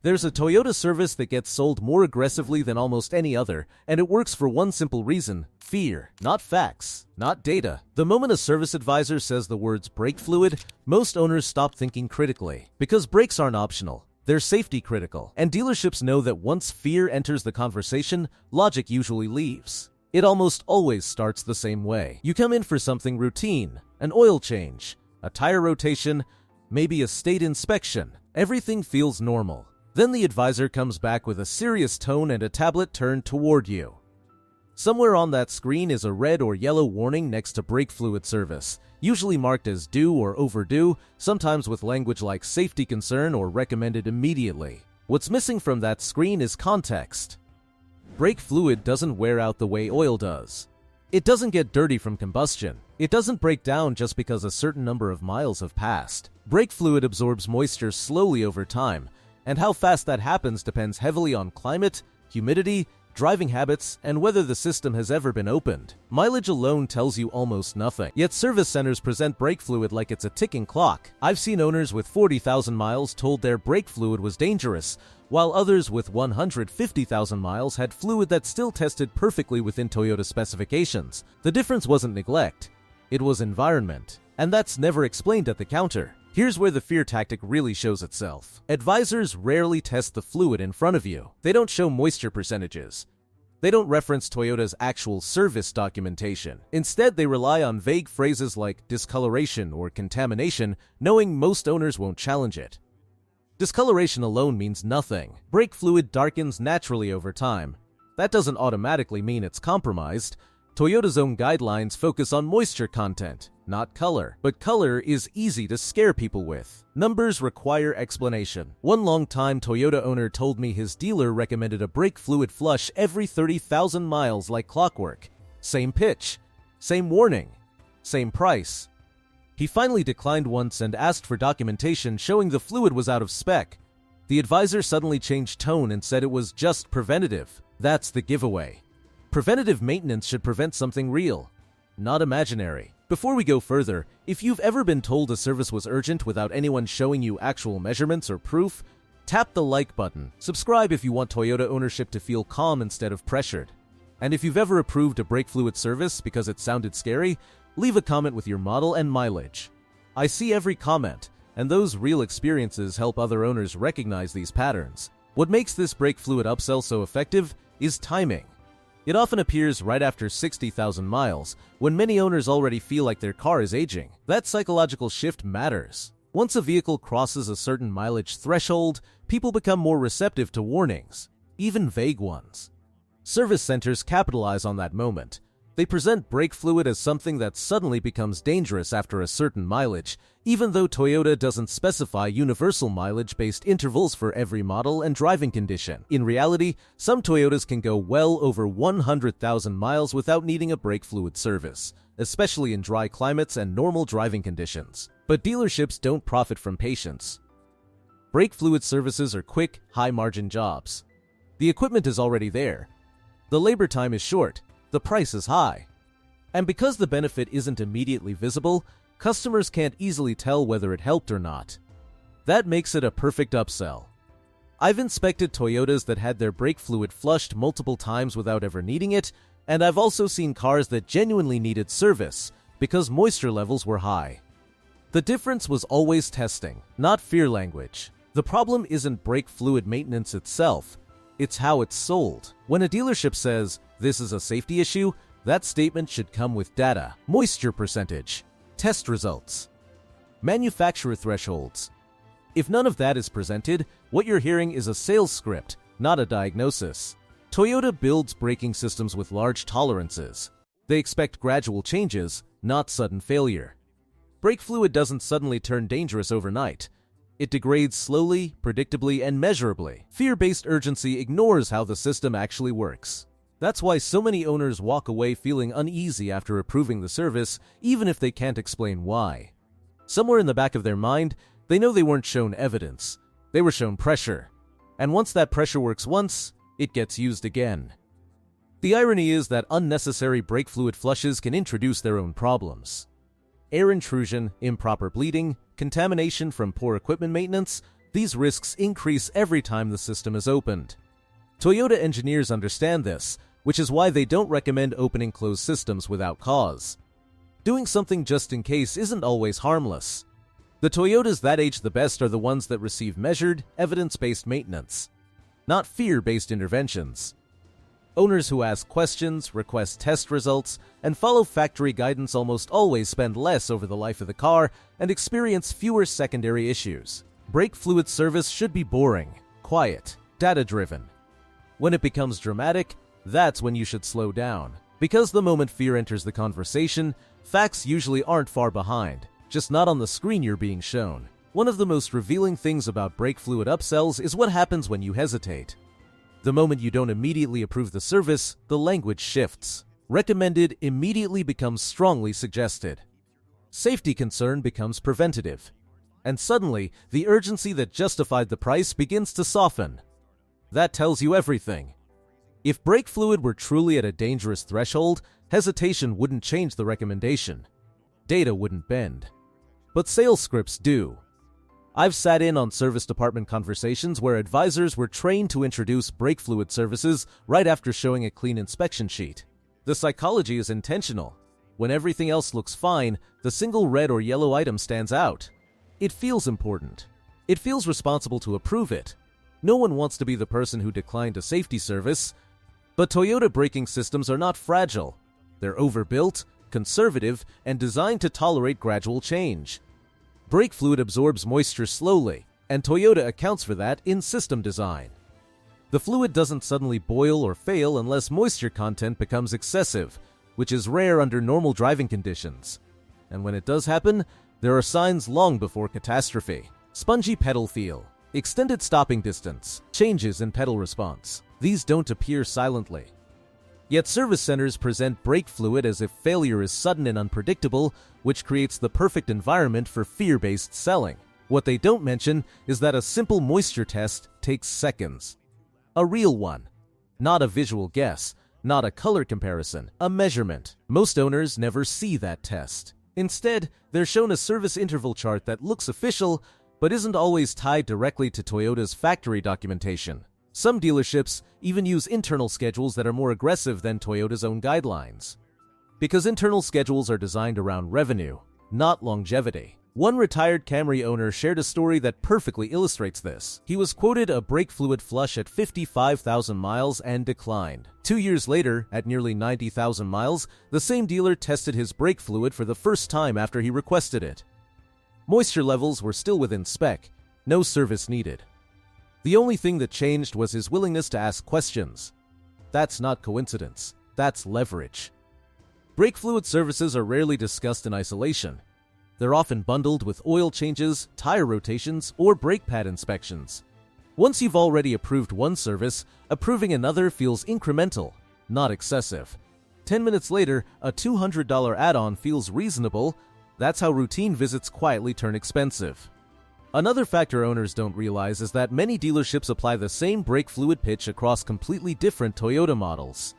There's a Toyota service that gets sold more aggressively than almost any other, and it works for one simple reason: fear. Not facts, not data. The moment a service advisor says the words brake fluid, most owners stop thinking critically. Because brakes aren't optional, they're safety critical. And dealerships know that once fear enters the conversation, logic usually leaves. It almost always starts the same way. You come in for something routine, an oil change, a tire rotation, maybe a state inspection. Everything feels normal. Then the advisor comes back with a serious tone and a tablet turned toward you. Somewhere on that screen is a red or yellow warning next to brake fluid service, usually marked as due or overdue, sometimes with language like safety concern or recommended immediately. What's missing from that screen is context. Brake fluid doesn't wear out the way oil does. It doesn't get dirty from combustion. It doesn't break down just because a certain number of miles have passed. Brake fluid absorbs moisture slowly over time, and how fast that happens depends heavily on climate, humidity, driving habits, and whether the system has ever been opened. Mileage alone tells you almost nothing. Yet service centers present brake fluid like it's a ticking clock. I've seen owners with 40,000 miles told their brake fluid was dangerous, while others with 150,000 miles had fluid that still tested perfectly within Toyota specifications. The difference wasn't neglect, it was environment. And that's never explained at the counter. Here's where the fear tactic really shows itself. Advisors rarely test the fluid in front of you. They don't show moisture percentages. They don't reference Toyota's actual service documentation. Instead, they rely on vague phrases like discoloration or contamination, knowing most owners won't challenge it. Discoloration alone means nothing. Brake fluid darkens naturally over time. That doesn't automatically mean it's compromised. Toyota's own guidelines focus on moisture content, not color. But color is easy to scare people with. Numbers require explanation. One long-time Toyota owner told me his dealer recommended a brake fluid flush every 30,000 miles like clockwork. Same pitch, same warning, same price. He finally declined once and asked for documentation showing the fluid was out of spec. The advisor suddenly changed tone and said it was just preventative. That's the giveaway. Preventative maintenance should prevent something real, not imaginary. Before we go further, if you've ever been told a service was urgent without anyone showing you actual measurements or proof, tap the like button. Subscribe if you want Toyota ownership to feel calm instead of pressured. And if you've ever approved a brake fluid service because it sounded scary, leave a comment with your model and mileage. I see every comment, and those real experiences help other owners recognize these patterns. What makes this brake fluid upsell so effective is timing. It often appears right after 60,000 miles, when many owners already feel like their car is aging. That psychological shift matters. Once a vehicle crosses a certain mileage threshold, people become more receptive to warnings, even vague ones. Service centers capitalize on that moment. They present brake fluid as something that suddenly becomes dangerous after a certain mileage, even though Toyota doesn't specify universal mileage-based intervals for every model and driving condition. In reality, some Toyotas can go well over 100,000 miles without needing a brake fluid service, especially in dry climates and normal driving conditions. But dealerships don't profit from patience. Brake fluid services are quick, high-margin jobs. The equipment is already there. The labor time is short. The price is high. And because the benefit isn't immediately visible, customers can't easily tell whether it helped or not. That makes it a perfect upsell. I've inspected Toyotas that had their brake fluid flushed multiple times without ever needing it, and I've also seen cars that genuinely needed service because moisture levels were high. The difference was always testing, not fear language. The problem isn't brake fluid maintenance itself, it's how it's sold. When a dealership says, "This is a safety issue," that statement should come with data, moisture percentage, test results, manufacturer thresholds. If none of that is presented, what you're hearing is a sales script, not a diagnosis. Toyota builds braking systems with large tolerances. They expect gradual changes, not sudden failure. Brake fluid doesn't suddenly turn dangerous overnight. It degrades slowly, predictably, and measurably. Fear-based urgency ignores how the system actually works. That's why so many owners walk away feeling uneasy after approving the service, even if they can't explain why. Somewhere in the back of their mind, they know they weren't shown evidence. They were shown pressure. And once that pressure works once, it gets used again. The irony is that unnecessary brake fluid flushes can introduce their own problems. Air intrusion, improper bleeding, contamination from poor equipment maintenance, These risks increase every time the system is opened. Toyota engineers understand this, which is why they don't recommend opening closed systems without cause. Doing something just in case isn't always harmless. The Toyotas that age the best are the ones that receive measured, evidence-based maintenance, not fear-based interventions. Owners who ask questions, request test results, and follow factory guidance almost always spend less over the life of the car and experience fewer secondary issues. Brake fluid service should be boring, quiet, data-driven. When it becomes dramatic, that's when you should slow down. Because the moment fear enters the conversation, facts usually aren't far behind, just not on the screen you're being shown. One of the most revealing things about brake fluid upsells is what happens when you hesitate. The moment you don't immediately approve the service, the language shifts. Recommended immediately becomes strongly suggested. Safety concern becomes preventative. And suddenly, the urgency that justified the price begins to soften. That tells you everything. If brake fluid were truly at a dangerous threshold, hesitation wouldn't change the recommendation. Data wouldn't bend. But sales scripts do. I've sat in on service department conversations where advisors were trained to introduce brake fluid services right after showing a clean inspection sheet. The psychology is intentional. When everything else looks fine, the single red or yellow item stands out. It feels important. It feels responsible to approve it. No one wants to be the person who declined a safety service. But Toyota braking systems are not fragile. They're overbuilt, conservative, and designed to tolerate gradual change. Brake fluid absorbs moisture slowly, and Toyota accounts for that in system design. The fluid doesn't suddenly boil or fail unless moisture content becomes excessive, which is rare under normal driving conditions. And when it does happen, there are signs long before catastrophe. Spongy pedal feel, extended stopping distance, changes in pedal response. These don't appear silently. Yet service centers present brake fluid as if failure is sudden and unpredictable, which creates the perfect environment for fear-based selling. What they don't mention is that a simple moisture test takes seconds. A real one. Not a visual guess, not a color comparison, a measurement. Most owners never see that test. Instead, they're shown a service interval chart that looks official, but isn't always tied directly to Toyota's factory documentation. Some dealerships even use internal schedules that are more aggressive than Toyota's own guidelines. Because internal schedules are designed around revenue, not longevity. One retired Camry owner shared a story that perfectly illustrates this. He was quoted a brake fluid flush at 55,000 miles and declined. 2 years later, at nearly 90,000 miles, the same dealer tested his brake fluid for the first time after he requested it. Moisture levels were still within spec, no service needed. The only thing that changed was his willingness to ask questions. That's not coincidence. That's leverage. Brake fluid services are rarely discussed in isolation. They're often bundled with oil changes, tire rotations, or brake pad inspections. Once you've already approved one service, approving another feels incremental, not excessive. 10 minutes later, a $200 add-on feels reasonable. That's how routine visits quietly turn expensive. Another factor owners don't realize is that many dealerships apply the same brake fluid pitch across completely different Toyota models.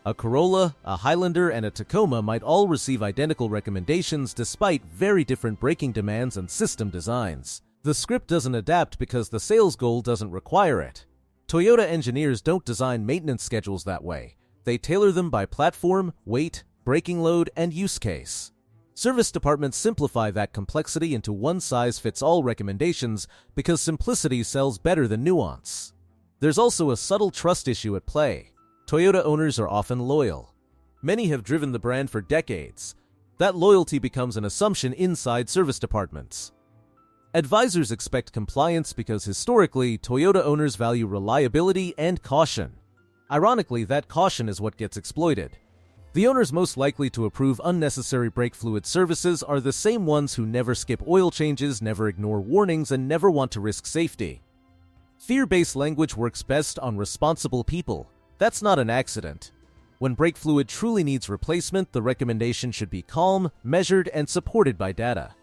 A Corolla, a Highlander, and a Tacoma might all receive identical recommendations despite very different braking demands and system designs. The script doesn't adapt because the sales goal doesn't require it. Toyota engineers don't design maintenance schedules that way. They tailor them by platform, weight, braking load, and use case. Service departments simplify that complexity into one-size-fits-all recommendations because simplicity sells better than nuance. There's also a subtle trust issue at play. Toyota owners are often loyal. Many have driven the brand for decades. That loyalty becomes an assumption inside service departments. Advisors expect compliance because historically, Toyota owners value reliability and caution. Ironically, that caution is what gets exploited. The owners most likely to approve unnecessary brake fluid services are the same ones who never skip oil changes, never ignore warnings, and never want to risk safety. Fear-based language works best on responsible people. That's not an accident. When brake fluid truly needs replacement, the recommendation should be calm, measured, and supported by data.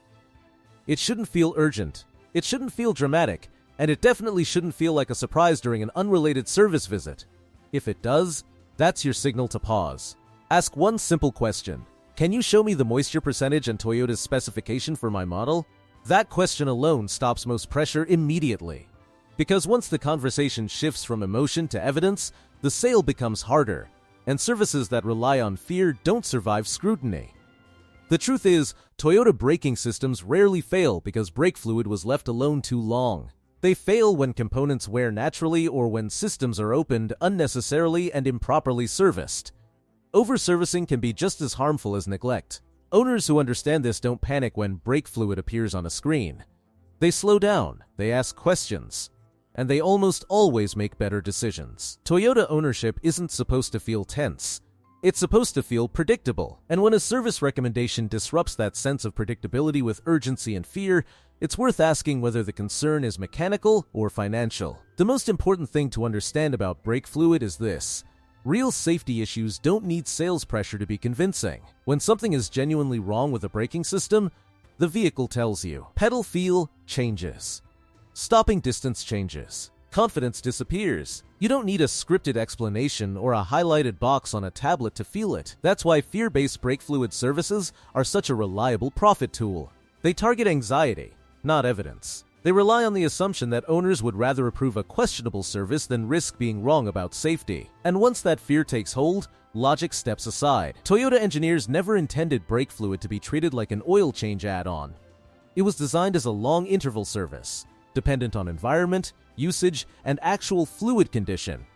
It shouldn't feel urgent. It shouldn't feel dramatic, and it definitely shouldn't feel like a surprise during an unrelated service visit. If it does, that's your signal to pause. Ask one simple question. Can you show me the moisture percentage and Toyota's specification for my model? That question alone stops most pressure immediately. Because once the conversation shifts from emotion to evidence, the sale becomes harder, and services that rely on fear don't survive scrutiny. The truth is, Toyota braking systems rarely fail because brake fluid was left alone too long. They fail when components wear naturally or when systems are opened unnecessarily and improperly serviced. Over-servicing can be just as harmful as neglect. Owners who understand this don't panic when brake fluid appears on a screen. They slow down, they ask questions, and they almost always make better decisions. Toyota ownership isn't supposed to feel tense. It's supposed to feel predictable, and when a service recommendation disrupts that sense of predictability with urgency and fear, it's worth asking whether the concern is mechanical or financial. The most important thing to understand about brake fluid is this: real safety issues don't need sales pressure to be convincing. When something is genuinely wrong with a braking system, the vehicle tells you. Pedal feel changes. Stopping distance changes. Confidence disappears. You don't need a scripted explanation or a highlighted box on a tablet to feel it. That's why fear-based brake fluid services are such a reliable profit tool. They target anxiety, not evidence. They rely on the assumption that owners would rather approve a questionable service than risk being wrong about safety. And once that fear takes hold, logic steps aside. Toyota engineers never intended brake fluid to be treated like an oil change add-on. It was designed as a long-interval service, dependent on environment, usage, and actual fluid condition.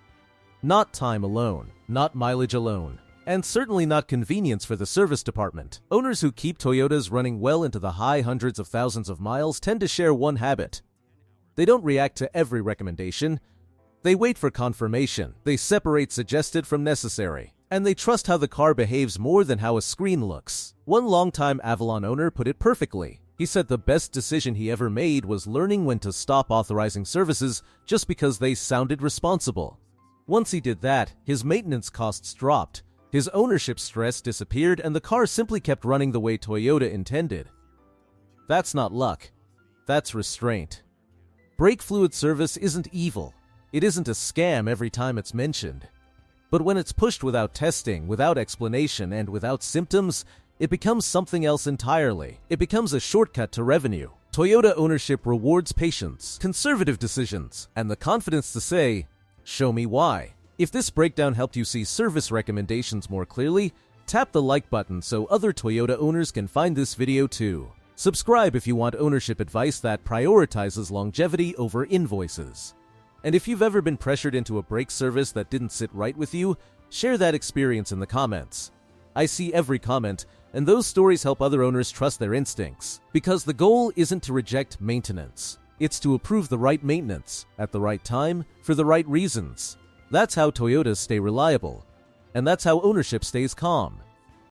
Not time alone, not mileage alone, and certainly not convenience for the service department. Owners who keep Toyotas running well into the high hundreds of thousands of miles tend to share one habit. They don't react to every recommendation. They wait for confirmation. They separate suggested from necessary. And they trust how the car behaves more than how a screen looks. One longtime Avalon owner put it perfectly. He said the best decision he ever made was learning when to stop authorizing services just because they sounded responsible. Once he did that, his maintenance costs dropped, his ownership stress disappeared, and the car simply kept running the way Toyota intended. That's not luck. That's restraint. Brake fluid service isn't evil. It isn't a scam every time it's mentioned. But when it's pushed without testing, without explanation, and without symptoms, it becomes something else entirely. It becomes a shortcut to revenue. Toyota ownership rewards patience, conservative decisions, and the confidence to say, "Show me why." If this breakdown helped you see service recommendations more clearly, tap the like button so other Toyota owners can find this video too. Subscribe if you want ownership advice that prioritizes longevity over invoices. And if you've ever been pressured into a brake service that didn't sit right with you, share that experience in the comments. I see every comment, and those stories help other owners trust their instincts. Because the goal isn't to reject maintenance. It's to approve the right maintenance, at the right time, for the right reasons. That's how Toyotas stay reliable. And that's how ownership stays calm.